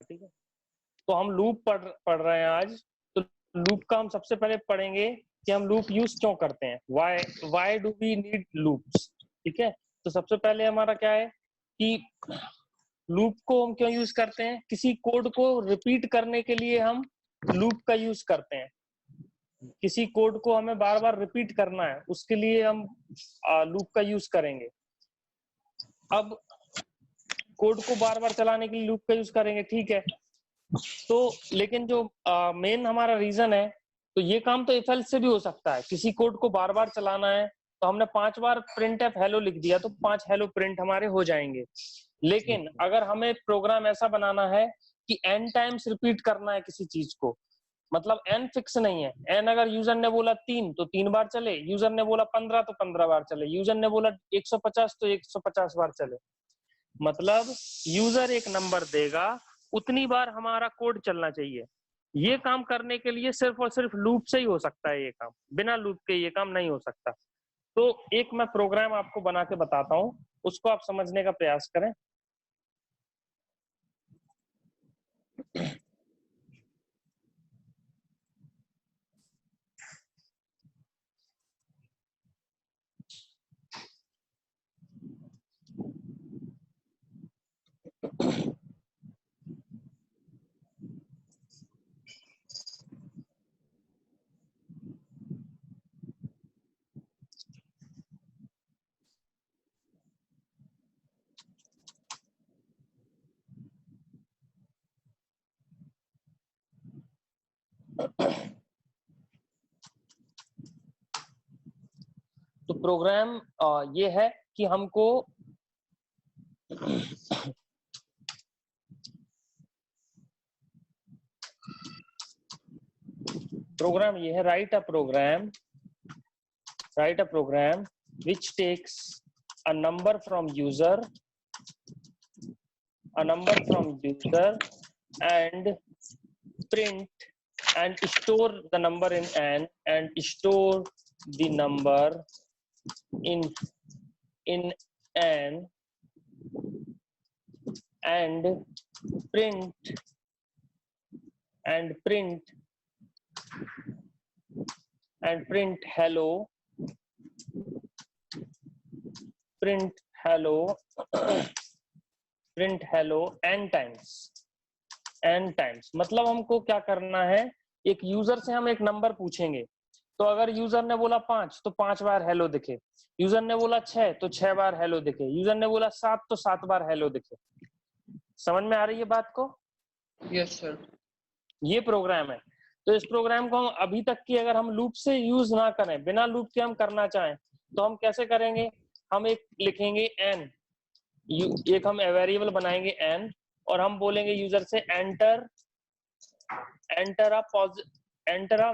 ठीक है। तो हम लूप पढ़ रहे हैं आज। तो लूप का हम सबसे पहले पढ़ेंगे कि हम लूप यूज क्यों करते हैं, why do we need loops. ठीक है। तो सबसे पहले हमारा क्या है कि लूप को हम क्यों यूज करते हैं, किसी कोड को रिपीट करने के लिए हम लूप का यूज करते हैं। किसी कोड को हमें बार बार रिपीट करना है, उसके लिए हम लूप का यूज करेंगे। अब कोड को बार बार चलाने के लिए लूप का यूज करेंगे, ठीक है। तो लेकिन जो मेन हमारा रीजन है, तो ये काम तो इफ एल्स से भी हो सकता है। किसी कोड को बार बार चलाना है, तो हमने 5 बार प्रिंट एफ हेलो लिख दिया तो 5 हेलो प्रिंट हमारे हो जाएंगे। लेकिन अगर हमें प्रोग्राम ऐसा बनाना है कि n टाइम्स रिपीट करना है किसी चीज को, मतलब n फिक्स नहीं है। n अगर यूजर ने बोला 3 तो 3 बार चले, यूजर ने बोला 15 तो 15 बार चले, यूजर ने बोला 150 तो 150 बार चले। मतलब यूजर एक नंबर देगा, उतनी बार हमारा कोड चलना चाहिए। ये काम करने के लिए सिर्फ और सिर्फ लूप से ही हो सकता है ये काम, बिना लूप के ये काम नहीं हो सकता। तो एक मैं प्रोग्राम आपको बना के बताता हूं, उसको आप समझने का प्रयास करें। तो प्रोग्राम ये है कि हमको प्रोग्राम ये है, write a program which takes a number from user and print and store the number in n and store the number in n and print hello n times। मतलब हमको क्या करना है, एक यूजर से हम एक नंबर पूछेंगे। तो अगर यूजर ने बोला 5 तो 5 बार हेलो दिखे, यूजर ने बोला 6 तो 6 बार हेलो दिखे, यूजर ने बोला 7 तो 7 बार हेलो दिखे। समझ में आ रही है बात को? Yes sir. ये प्रोग्राम है। तो इस प्रोग्राम को हम अभी तक की अगर हम लूप से यूज ना करें, बिना लूप के हम करना चाहें, तो हम कैसे करेंगे? हम एक लिखेंगे n, एक हम वेरिएबल बनाएंगे n, और हम बोलेंगे यूजर से enter a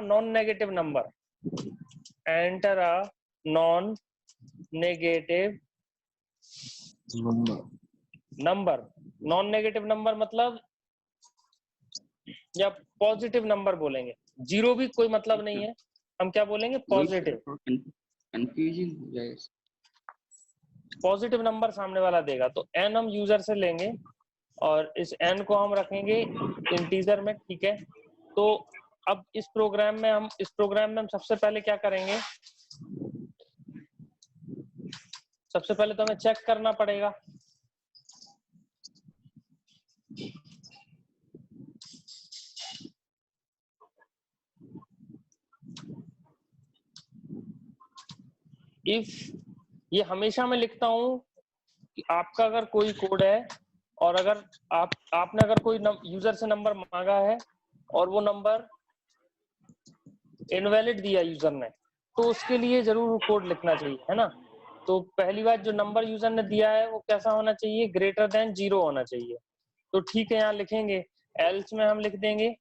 non negative number, enter a non negative number मतलब या पॉजिटिव नंबर बोलेंगे। जीरो भी कोई मतलब नहीं है, हम क्या बोलेंगे? पॉजिटिव। कंफ्यूजन हो जाएगा। पॉजिटिव नंबर सामने वाला देगा। तो n हम यूजर से लेंगे और इस n को हम रखेंगे इंटीजर में, ठीक है। तो अब इस प्रोग्राम में हम सबसे पहले क्या करेंगे? सबसे पहले तो हमें चेक करना पड़ेगा इफ, ये हमेशा मैं लिखता हूं कि आपका अगर कोई कोड है और अगर आपने अगर कोई यूजर से नंबर मांगा है और वो नंबर इनवैलिड दिया यूजर ने, तो उसके लिए जरूर कोड लिखना चाहिए, है ना। तो पहली बात, जो नंबर यूजर ने दिया है वो कैसा होना चाहिए? ग्रेटर देन 0 होना चाहिए। तो ठीक है, यहाँ लिखेंगे, एल्स में हम लिख देंगे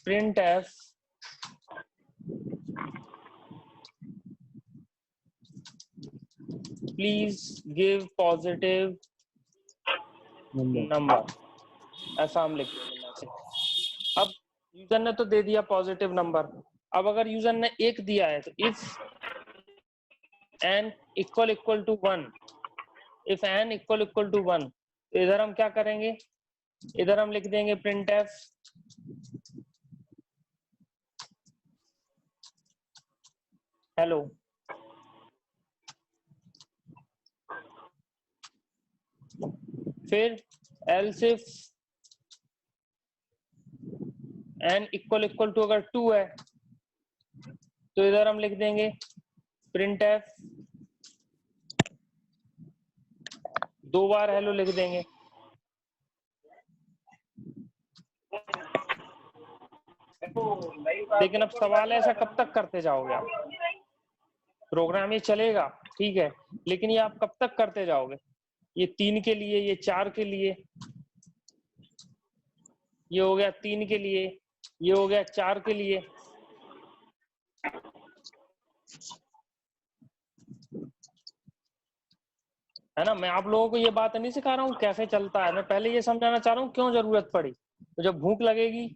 print F please give positive number, ऐसा हम लिख देंगे। अब यूजर ने तो दे दिया पॉजिटिव नंबर, अब अगर यूजर ने 1 दिया है तो if n equal to 1, if n equal to 1, तो इधर हम क्या करेंगे, इधर हम लिख देंगे printf हेलो, फिर else if n equal to अगर 2 है तो इधर हम लिख देंगे printf, 2 बार हेलो लिख देंगे। लेकिन अब सवाल है ऐसा कब तक करते जाओगे आप, प्रोग्राम ये चलेगा ठीक है, लेकिन ये आप कब तक करते जाओगे, ये 3 के लिए, ये 4 के लिए, ये हो गया 3 के लिए, ये हो गया 4 के लिए, है ना। मैं आप लोगों को ये बात नहीं सिखा रहा हूँ कैसे चलता है, मैं पहले ये समझाना चाह रहा हूँ क्यों जरूरत पड़ी। तो जब भूख लगेगी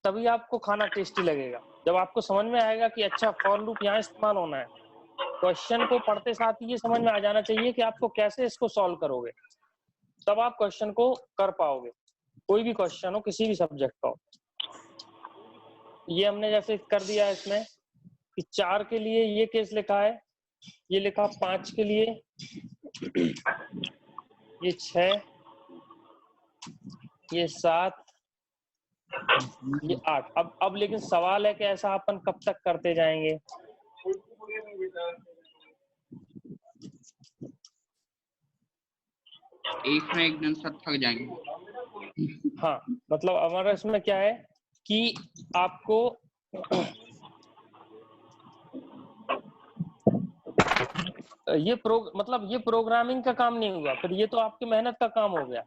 तभी आपको खाना टेस्टी लगेगा, जब आपको समझ में आएगा कि अच्छा फॉर लूप यहाँ इस्तेमाल होना है। क्वेश्चन को पढ़ते साथ ही ये समझ में आ जाना चाहिए कि आपको कैसे इसको सॉल्व करोगे, तब आप क्वेश्चन को कर पाओगे, कोई भी क्वेश्चन हो किसी भी सब्जेक्ट का हो। ये हमने जैसे कर दिया है इसमें कि 4 के लिए ये केस लिखा है, ये लिखा 5 के लिए, ये 6, ये 7, ये 8। अब लेकिन सवाल है कि ऐसा अपन कब तक करते जाएंगे। एक ना एक दिन सब थक जाएंगे। हाँ मतलब हमारा इसमें क्या है कि आपको ये मतलब ये प्रोग्रामिंग का काम नहीं हुआ, फिर ये तो आपकी मेहनत का काम हो गया,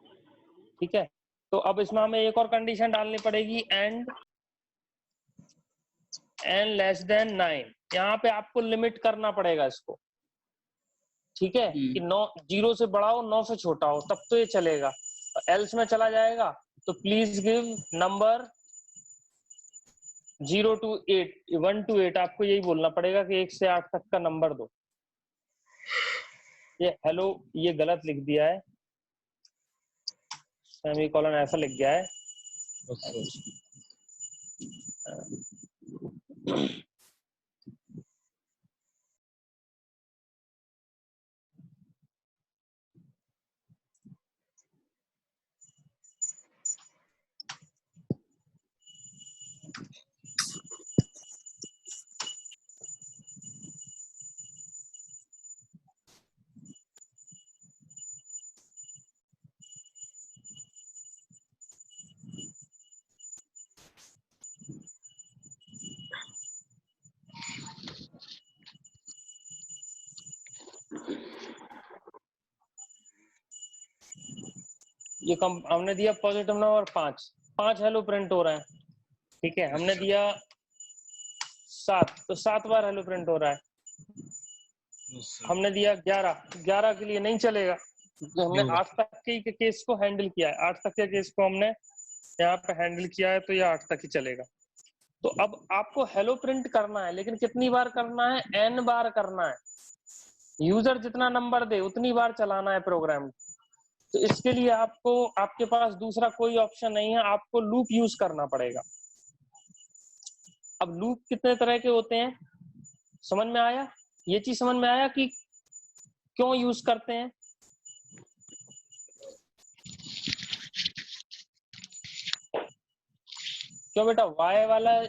ठीक है। तो अब इसमें हमें एक और कंडीशन डालनी पड़ेगी, एंड n लेस देन 9, यहाँ पे आपको लिमिट करना पड़ेगा इसको, ठीक है, कि 9 0 से बड़ा हो 9 से छोटा हो तब तो ये चलेगा। एल्स में चला जाएगा तो please give number 0 to 8, 1 to 8, आपको यही बोलना पड़ेगा कि 1 से 8 तक का नंबर दो। ये हेलो ये गलत लिख दिया है, सेमीकोलन ऐसा लिख गया है। ये हमने दिया पॉजिटिव नंबर 5 हेलो प्रिंट हो रहा है, ठीक है। हमने दिया 7 तो 7 बार हेलो प्रिंट हो रहा है। हमने दिया 11 के लिए नहीं चलेगा, तो हमने 8 तक के केस को हैंडल किया है, 8 तक के केस को हमने यहाँ पे हैंडल किया है, तो ये 8 तक ही चलेगा। तो अब आपको हेलो प्रिंट करना है, लेकिन कितनी बार करना है, n बार करना है। यूजर जितना नंबर दे उतनी बार चलाना है प्रोग्राम। तो इसके लिए आपको, आपके पास दूसरा कोई ऑप्शन नहीं है, आपको लूप यूज करना पड़ेगा। अब लूप कितने तरह के होते हैं समझ में आया, ये चीज समझ में आया कि क्यों यूज करते हैं। क्यों बेटा, वाई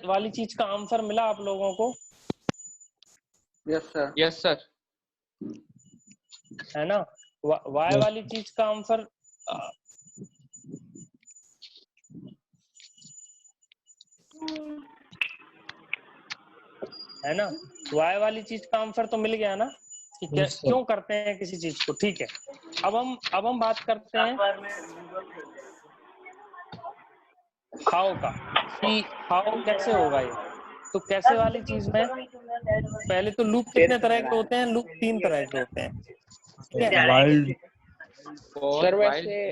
वाली चीज का आंसर मिला आप लोगों को? यस सर, यस सर, है ना, वाई वाली चीज का आंसर है ना, वाई वाली चीज का आंसर तो मिल गया ना कि क्यों करते हैं किसी चीज को, ठीक है। अब हम बात करते हैं हाउ का, कि हाउ कैसे होगा ये। तो कैसे वाली चीज में पहले तो लूप कितने तरह के होते हैं, लूप 3 तरह के होते हैं, ठीक है। वाइल्ड सर वैसे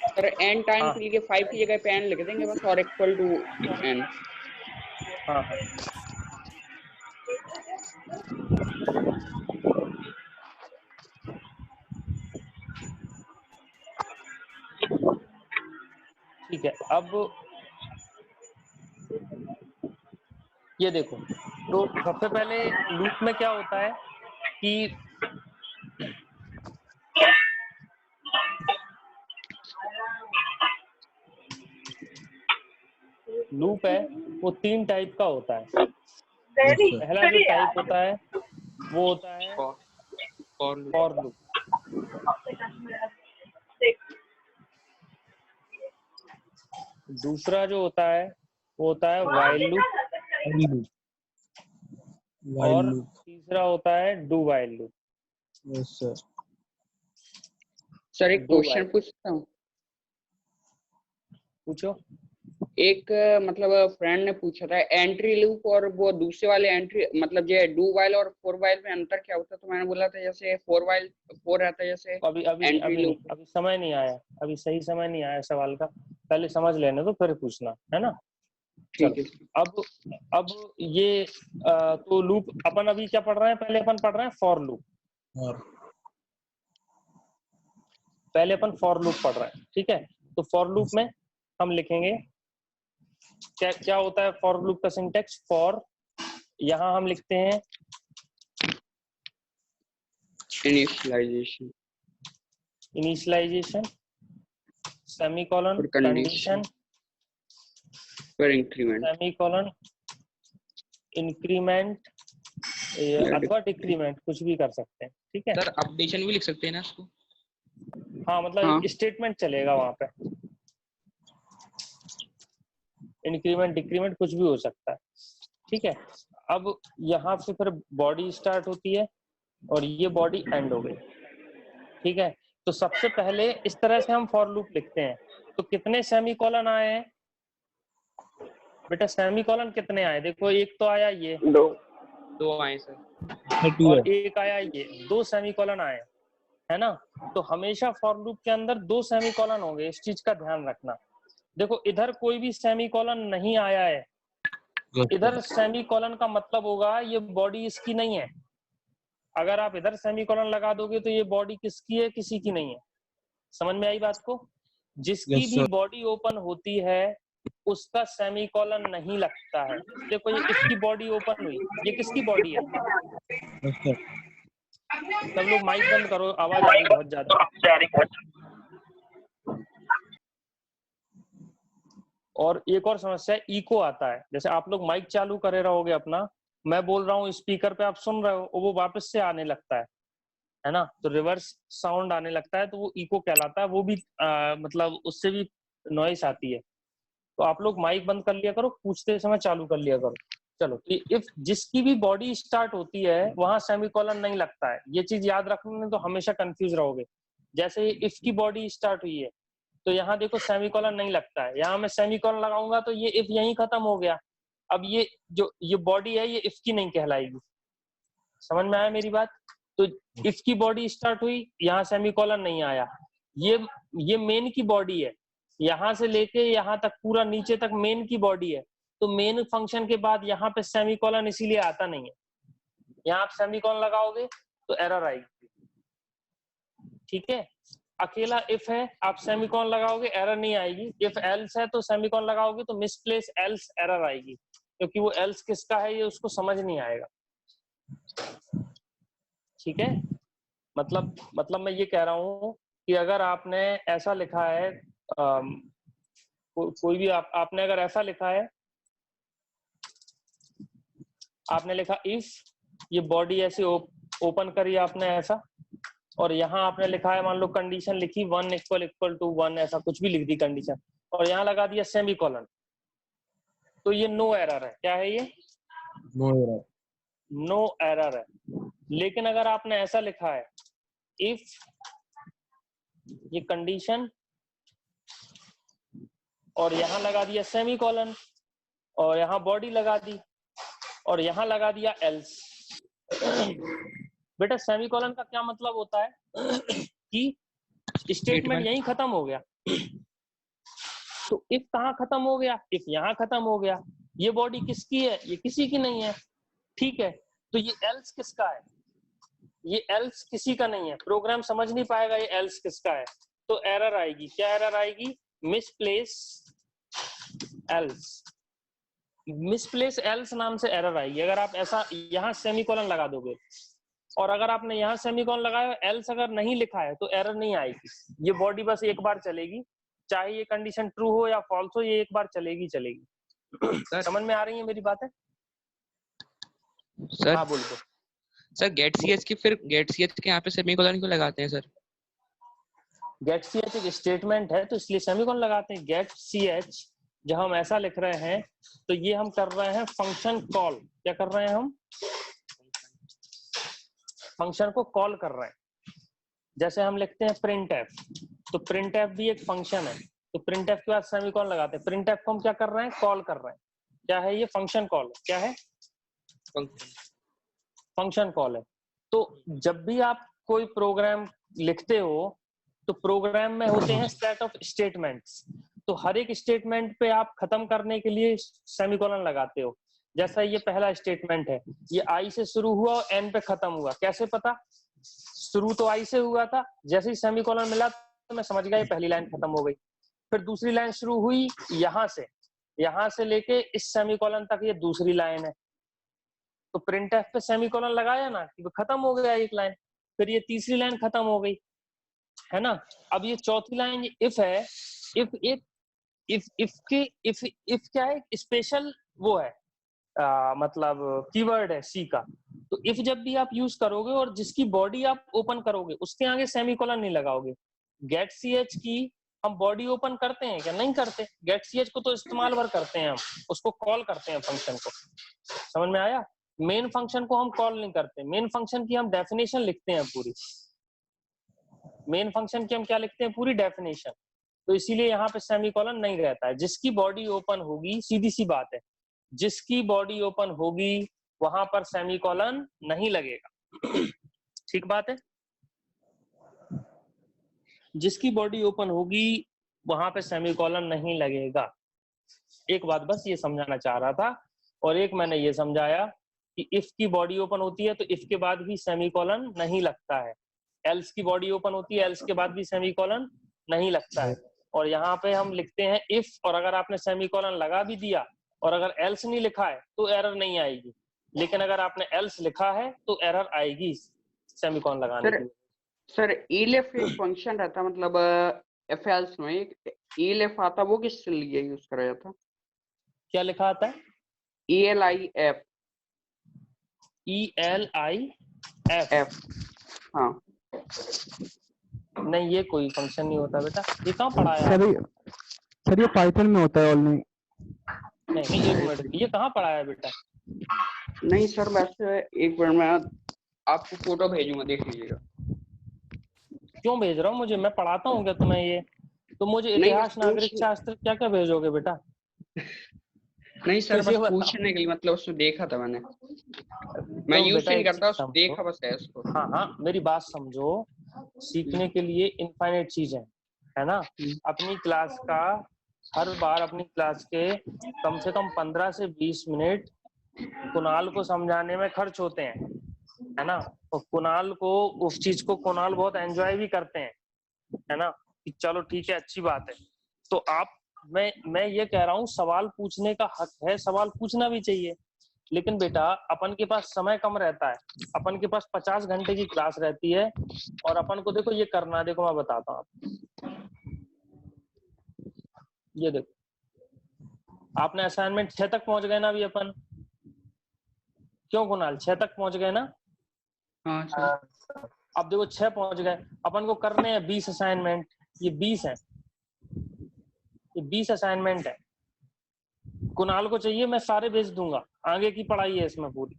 सर n टाइम के लिए 5 की जगह पे n लिख देंगे बस, और इक्वल टू n। हाँ ठीक है, अब ये देखो, तो सबसे पहले लूप में क्या होता है कि लूप है वो 3 टाइप का होता है। पहला जो टाइप होता है वो होता है फॉर लूप। दूसरा जो होता है वो होता है व्हाइल लूप, और तीसरा होता है do while loop. Yes sir. Sir एक क्वेश्चन पूछता हूँ। पूछो। एक मतलब फ्रेंड ने पूछा था एंट्री लूप और वो दूसरे वाले एंट्री, मतलब जो डू वाइल और फोर वाइल में अंतर क्या होता है? तो मैंने बोला था जैसे फोर रहता है जैसे अभी एंट्री लूप। अभी समय नहीं आया, अभी सही समय नहीं आया सवाल का, पहले समझ लेने तो फिर पूछना, है ना। ठीक है। अब ये तो लूप अपन अभी क्या पढ़ रहे हैं, पहले अपन पढ़ रहे हैं फॉर लूप। पहले अपन फॉर लूप पढ़ रहे हैं, ठीक है। तो फॉर लूप में हम लिखेंगे क्या क्या होता है फॉर लूप का सिंटेक्स। फॉर, यहां हम लिखते हैं इनिशियलाइजेशन सेमीकोलन कंडीशन पर इंक्रीमेंट सेमीकोलन इंक्रीमेंट अथवा डिक्रीमेंट, कुछ भी कर सकते हैं, ठीक है। सर अपडेशन भी लिख सकते हैं ना इसको? हाँ, मतलब स्टेटमेंट चलेगा वहां पे, इंक्रीमेंट डिक्रीमेंट कुछ भी हो सकता है, ठीक है। अब यहाँ से फिर बॉडी स्टार्ट होती है और ये बॉडी एंड हो गई, ठीक है। तो सबसे पहले इस तरह से हम फॉर लूप लिखते हैं। तो कितने सेमीकोलन आए हैं बेटा? सेमीकोलन कितने आए? देखो, एक तो आया ये, दो आए सर, और एक आया ये, 2 सेमीकोलन आए, है ना। तो हमेशा फॉर लूप के अंदर 2 सेमीकोलन होंगे, इस चीज का ध्यान रखना। देखो, इधर कोई भी सेमीकोलन नहीं आया है, इधर सेमीकोलन का मतलब होगा ये बॉडी इसकी नहीं है। अगर आप इधर सेमीकोलन लगा दोगे तो ये बॉडी किसकी है? किसी की नहीं है। समझ में आई बात को? जिसकी भी बॉडी ओपन होती है उसका सेमीकोलन नहीं लगता है। देखो, ये इसकी बॉडी ओपन हुई, ये किसकी बॉडी है? सब लोग माइक बंद करो, आवाज आ रही बहुत ज्यादा। और एक और समस्या है, इको आता है। जैसे आप लोग माइक चालू करे रहोगे अपना, मैं बोल रहा हूँ स्पीकर पे, आप सुन रहे हो, वो वापस से आने लगता है ना। तो रिवर्स साउंड आने लगता है, तो वो इको कहलाता है। वो भी मतलब उससे भी नॉइस आती है। तो आप लोग माइक बंद कर लिया करो, पूछते समय चालू कर लिया करो। चलो, तो इफ जिसकी भी बॉडी स्टार्ट होती है वहां सेमीकोलन नहीं लगता है, ये चीज याद रखने, तो हमेशा कंफ्यूज रहोगे। जैसे इफ की बॉडी स्टार्ट हुई है तो यहाँ देखो सेमीकोलन नहीं लगता है, यहाँ मैं सेमीकोलन लगाऊंगा तो ये इफ यहीं खत्म हो गया। अब ये बॉडी है, ये इफ की नहीं कहलाएगी। समझ में आया मेरी बात? तो इफ की बॉडी स्टार्ट हुई, यहाँ सेमीकोलन नहीं आया। ये मेन की बॉडी है, यहाँ से लेके यहाँ तक पूरा नीचे तक मेन की बॉडी है। तो मेन फंक्शन के बाद यहाँ पे सेमीकोलन इसीलिए आता नहीं है। यहाँ आप सेमीकोलन लगाओगे तो एरर आएगी, ठीक है। अकेला इफ है, आप सेमीकोलन लगाओगे एरर नहीं आएगी। इफ एल्स है तो सेमीकोलन लगाओगे तो मिसप्लेस एल्स एरर आएगी, क्योंकि वो एल्स किसका है ये उसको समझ नहीं आएगा, ठीक है। मतलब मैं ये कह रहा हूँ कि अगर आपने ऐसा लिखा है, कोई भी आपने अगर ऐसा लिखा है, आपने लिखा इफ, ये बॉडी ऐसे ओपन करी आपने ऐसा, और यहाँ आपने लिखा है, मान लो कंडीशन लिखी 1 = 1, ऐसा कुछ भी लिख दी कंडीशन, और यहाँ लगा दिया सेमीकोलन, तो ये नो एरर है। क्या है ये? नो एरर है। लेकिन अगर आपने ऐसा लिखा है इफ, ये कंडीशन, और यहाँ लगा दिया सेमीकोलन, और यहाँ बॉडी लगा दी, और यहाँ लगा दिया एल्स। बेटा, सेमीकोलन का क्या मतलब होता है कि स्टेटमेंट यहीं खत्म हो गया। तो इफ कहाँ खत्म हो गया? इफ यहाँ खत्म हो गया। ये बॉडी किसकी है? ये किसी की नहीं है, ठीक है। तो ये एल्स किसका है? ये एल्स किसी का नहीं है, प्रोग्राम समझ नहीं पाएगा ये एल्स किसका है, तो एरर आएगी। क्या एरर आएगी? Misplace else. मिसप्लेस एल्स नाम से एरर आएगी। अगर आप ऐसा यहाँ सेमीकोलन लगा दोगे और अगर आपने यहाँ सेमीकोलन लगाया एल्स अगर नहीं लिखा है तो एरर नहीं आएगी। ये बॉडी बस एक बार चलेगी, चाहे ये कंडीशन ट्रू हो या फॉल्स हो, ये एक बार चलेगी चलेगी। समझ में आ रही है मेरी बातें? सर हाँ बोल दो। सर गेट सीएच की फिर गेट सीएच के यहाँ पे सेमीकोलन क्यों लगाते हैं सर? गेट सीएच एक स्टेटमेंट है तो इसलिए सेमीकोलन लगाते हैं। गेट सीएच जब हम ऐसा लिख रहे हैं तो ये हम कर रहे हैं फंक्शन कॉल। क्या कर रहे हैं हम? फंक्शन को कॉल कर रहे हैं। जैसे हम लिखते हैं प्रिंट एफ, तो प्रिंट एफ भी एक फंक्शन है, तो प्रिंट एफ के बाद सेमीकोलन लगाते हैं। प्रिंट एफ को हम क्या कर रहे हैं? कॉल कर रहे हैं। क्या है ये? Function call. क्या है? फंक्शन कॉल है। तो जब भी आप कोई प्रोग्राम लिखते हो तो प्रोग्राम में होते हैं सेट ऑफ स्टेटमेंट्स, तो हर एक स्टेटमेंट पे आप खत्म करने के लिए सेमीकोलन लगाते हो। जैसा ये पहला स्टेटमेंट है, ये आई से शुरू हुआ और एन पे खत्म हुआ। कैसे पता? शुरू तो आई से हुआ था, जैसे ही सेमीकोलन मिला तो मैं समझ गया ये पहली लाइन खत्म हो गई। फिर दूसरी लाइन शुरू हुई यहाँ से लेके इस सेमीकोलन तक ये दूसरी लाइन है, तो प्रिंट एफ पे सेमीकोलन लगाया ना कि खत्म हो गया एक लाइन। फिर ये तीसरी लाइन खत्म हो गई, है ना। अब ये चौथी लाइन इफ है। इफ क्या है? स्पेशल वो है, मतलब कीवर्ड है सी का। तो इफ जब भी आप यूज करोगे और जिसकी बॉडी आप ओपन करोगे उसके आगे सेमीकोलन नहीं लगाओगे। गेट सीएच की हम बॉडी ओपन करते हैं क्या? नहीं करते। गेट सीएच को तो इस्तेमाल भर करते हैं हम, उसको कॉल करते हैं फंक्शन को। समझ में आया? मेन फंक्शन को हम कॉल नहीं करते। मेन फंक्शन की हम डेफिनेशन लिखते हैं पूरी। मेन फंक्शन की हम क्या लिखते हैं? पूरी डेफिनेशन। तो इसीलिए यहाँ पे सेमीकोलन नहीं रहता है। जिसकी बॉडी ओपन होगी, सीधी सी बात है, जिसकी बॉडी ओपन होगी वहां पर सेमीकोलन नहीं लगेगा। ठीक बात है? जिसकी बॉडी ओपन होगी वहां पे सेमीकोलन नहीं लगेगा। एक बात बस ये समझाना चाह रहा था। और एक मैंने ये समझाया कि इफ की बॉडी ओपन होती है तो इफ के बाद भी सेमीकोलन नहीं लगता है। एल्स की बॉडी ओपन होती है, एल्स के बाद भी सेमीकोलन नहीं लगता है। और यहाँ पे हम लिखते हैं इफ, और अगर आपने सेमीकोलन लगा भी दिया और अगर एल्स नहीं लिखा है तो एरर नहीं आएगी, लेकिन अगर आपने एल्स लिखा है तो एरर आएगी सेमीकोलन लगाने की। सर elif एक फंक्शन रहता, मतलब if else में एक elif आता, वो किसके लिए यूज करा जाता? क्या लिखा आता है? elif। elif? हाँ। नहीं, ये कोई फंक्शन नहीं होता बेटा। ये कहाँ पढ़ा है? सर ये पाइथन में होता है ऑनलाइन। नहीं, एक मिनट, ये कहाँ पढ़ा है बेटा? नहीं सर, वैसे एक मिनट में आपको फोटो भेजूंगा, देख लीजिएगा। क्यों भेज रहा हूँ? मुझे, मैं पढ़ाता हूँ क्या तुम्हें ये? तो मुझे इतिहास, नागरिक शास्त्र क्या क्या भेजोगे बेटा? नहीं सर, बस पूछने के लिए, मतलब उसको देखा था मैंने, मैं यूज नहीं करता, उसको देखा बस है उसको। हाँ हाँ, मेरी बात समझो। सीखने के लिए इनफाइनाइट चीजें है ना। अपनी क्लास का हर बार अपनी क्लास के कम से कम 15 से 20 मिनट कुणाल को समझाने में खर्च होते हैं, है ना। और कुणाल को उस चीज को कुणाल बहुत एंजॉय भी करते हैं, है ना। कि चलो ठीक है, अच्छी बात है। तो आप, मैं ये कह रहा हूँ, सवाल पूछने का हक है, सवाल पूछना भी चाहिए। लेकिन बेटा अपन के पास समय कम रहता है, अपन के पास 50 घंटे की क्लास रहती है और अपन को देखो ये करना है। देखो मैं बताता हूँ आपको, ये देखो आपने असाइनमेंट 6 तक पहुंच गए ना अभी अपन? क्यों कुणाल, 6 तक पहुंच गए ना? हाँ सर। अब देखो 6 पहुंच गए, अपन को करने हैं 20 असाइनमेंट। ये 20 है, ये 20 असाइनमेंट है। कुणाल को चाहिए मैं सारे भेज दूंगा, आगे की पढ़ाई है इसमें पूरी,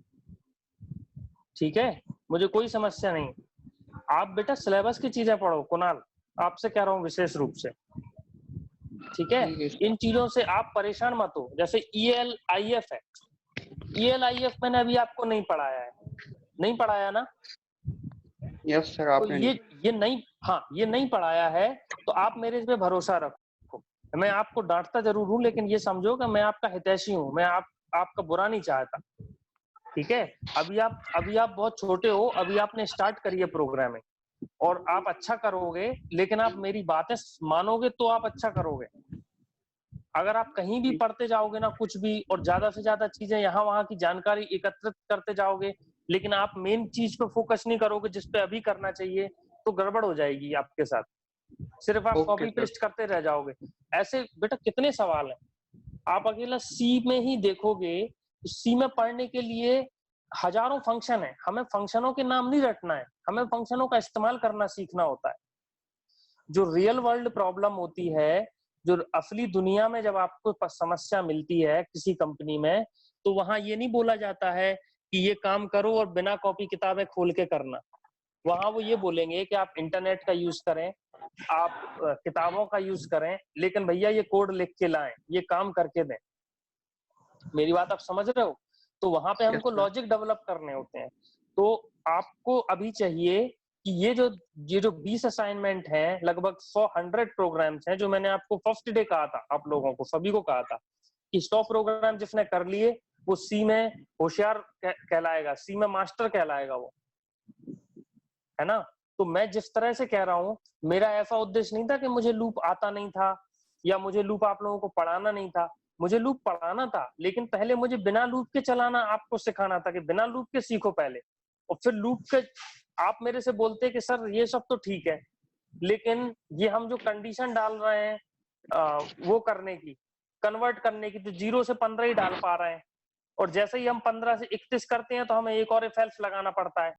ठीक है। मुझे कोई समस्या नहीं। आप बेटा सिलेबस की चीजें पढ़ो कुणाल, आपसे कह रहा हूँ विशेष रूप से, ठीक है। इन चीजों से आप परेशान मत हो। जैसे ELIF है, ELIF मैंने अभी आपको नहीं पढ़ाया है, नहीं पढ़ाया ना? यस सर, आपने तो ये नहीं, हाँ ये नहीं पढ़ाया है तो आप मेरे पे भरोसा रखो। मैं आपको डांटता जरूर हूँ, लेकिन ये समझो कि मैं आपका हितैषी हूँ, मैं आपका बुरा नहीं चाहता, ठीक है, अभी आप बहुत छोटे हो, अभी आपने स्टार्ट करी है प्रोग्रामिंग और आप अच्छा करोगे, लेकिन आप मेरी बातें मानोगे तो आप अच्छा करोगे। अगर आप कहीं भी पढ़ते जाओगे ना कुछ भी और ज्यादा से ज्यादा चीजें यहाँ वहां की जानकारी एकत्रित करते जाओगे, लेकिन आप मेन चीज पे फोकस नहीं करोगे जिस पे अभी करना चाहिए, तो गड़बड़ हो जाएगी आपके साथ। सिर्फ आप कॉपी पेस्ट करते रह जाओगे। ऐसे बेटा कितने सवाल हैं, आप अकेला सी में ही देखोगे, सी में पढ़ने के लिए हजारों फंक्शन है। हमें फंक्शनों के नाम नहीं रटना है, हमें फंक्शनों का इस्तेमाल करना सीखना होता है। जो रियल वर्ल्ड प्रॉब्लम होती है, जो असली दुनिया में जब आपको समस्या मिलती है किसी कंपनी में, तो वहां ये नहीं बोला जाता है कि ये काम करो और बिना कॉपी किताबें खोल के करना। वहां वो ये बोलेंगे कि आप इंटरनेट का यूज करें, आप किताबों का यूज करें, लेकिन भैया ये कोड लिख के लाएं, ये काम करके दें। मेरी बात आप समझ रहे हो? तो वहां पे हमको लॉजिक डेवलप करने होते हैं। तो आपको अभी चाहिए कि ये जो 20 असाइनमेंट हैं, लगभग 100 प्रोग्राम्स हैं, जो मैंने आपको फर्स्ट डे कहा था, आप लोगों को सभी को कहा था कि 100 प्रोग्राम जिसने कर लिए वो सी में होशियार कहलाएगा, सी में मास्टर कहलाएगा वो, है ना? तो मैं जिस तरह से कह रहा हूँ, मेरा ऐसा उद्देश्य नहीं था कि मुझे लूप आता नहीं था या मुझे लूप आप लोगों को पढ़ाना नहीं था। मुझे लूप पढ़ाना था, लेकिन पहले मुझे बिना लूप के चलाना आपको सिखाना था कि बिना लूप के सीखो पहले, और फिर लूप के आप मेरे से बोलते कि सर ये सब तो ठीक है, लेकिन ये हम जो कंडीशन डाल रहे हैं वो करने की, कन्वर्ट करने की, तो 0 से 15 ही डाल पा रहे हैं, और जैसे ही हम 15 से 31 करते हैं तो हमें एक और इफ एल्स लगाना पड़ता है।